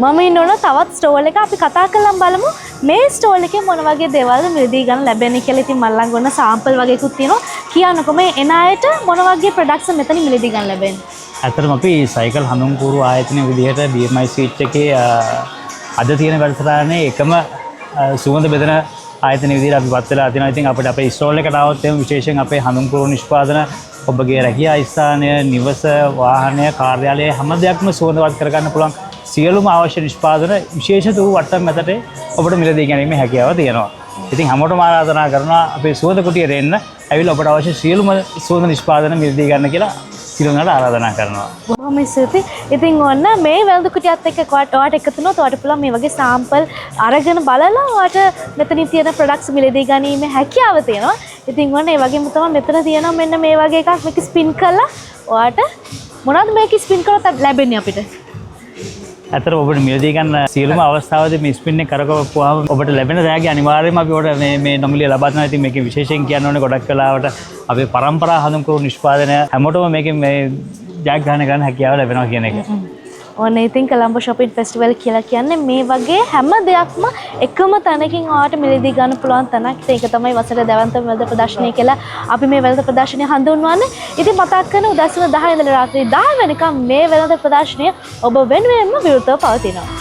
මම ඉන්නවනේ තවත් ස්ටෝල් එක අපි කතා කරලා බලමු මේ ස්ටෝල් එකේ මොන වගේ දේවල්ද මිලදී ගන්න ලැබෙන්නේ කියලා. ඉතින් මම ළඟ ඔන්න සාම්පල් වගේකුත් තියෙනවා. කියන්නකෝ මේ එන අයට මොන වගේ ප්‍රොඩක්ට්ස් මෙතන මිලදී ගන්න ලැබෙන්නේ? ඇත්තටම අපි සයිකල් හඳුන්කෝරු ආයතනයේ විදිහට BMI ස්විච් එකේ අද තියෙන වැඩසටහනේ එකම සුවඳ බෙදෙන ආයතන විදිහට අපි වත් වෙලා තිනවා. ඉතින් අපිට අපේ ස්ටෝල් එකට આવොත් එම විශේෂයෙන් අපේ හඳුන්කෝරු නිෂ්පාදන ඔබගේ රැකියා ස්ථානය, නිවස, වාහනය, කාර්යාලය හැම දෙයක්ම සුවඳවත් කරගන්න පුළුවන් සියලුම අවශ්‍ය නිෂ්පාදන විශේෂිත වූ වට්ටම් මැදට ඔබට මිලදී ගැනීමේ හැකියාව තියෙනවා. ඉතින් හැමෝටම ආරාධනා කරනවා අපේ සුවඳ කුටියට එන්න. ඇවිල්ලා ඔබට අවශ්‍ය සියලුම සුවඳ නිෂ්පාදන මිලදී ගන්න කියලා සියලුමකට ආරාධනා කරනවා. බොහොම ස්තුතියි. ඉතින් ඔන්න මේ වෙළඳ කුටියත් එක්ක ඔයාට එකතු වුණොත් ඔයාට පුළුවන් මේ වගේ සාම්පල් අරගෙන බලලා ඔයාට මෙතනින් තියෙන ප්‍රොඩක්ට්ස් මිලදී ගැනීමේ හැකියාව තියෙනවා. ඉතින් ඔන්න ඒ වගේම තමයි මෙතන තියෙනවා මෙන්න මේ වගේ එකක් මේක ස්පින් කරලා ඔයාට මොනවද මේක ස්පින් කරලා ලැබෙන්නේ අපිට? ඇත්තට ඔබට මිලදී ගන්න සියලුම අවස්ථාවලදී මේ ස්පින් එක කරකවපුවාම ඔබට ලැබෙන දෑග අනිවාර්යයෙන්ම අපි ඔබට මේ නොමිලේ ලබා දෙනවා. ඉතින් මේකේ විශේෂයෙන් කියන්න ඕනේ ගොඩක් වෙලාවට අපේ පරම්පරා හඳුන්කෝරු නිෂ්පාදනය හැමෝටම මේකෙන් මේ ජයග්‍රහණය කරන්න හැකියාව ලැබෙනවා කියන එක. ඔන්න ඉතින් කොළඹ shopping festival කියලා කියන්නේ මේ වගේ හැම දෙයක්ම එකම තැනකින් ඔයාලට මිලදී ගන්න පුළුවන් තැනක්. ඒක තමයි වසර දැවන්තම වෙළඳ ප්‍රදර්ශනය කියලා අපි මේ වෙළඳ ප්‍රදර්ශනය හඳුන්වන්නේ. ඉතින් මතක් කරන උදැසන 10 ඉඳලා රාත්‍රී 10 වෙනකම් මේ වෙළඳ ප්‍රදර්ශනය ඔබ වෙනුවෙන්ම විවෘතව පවතිනවා.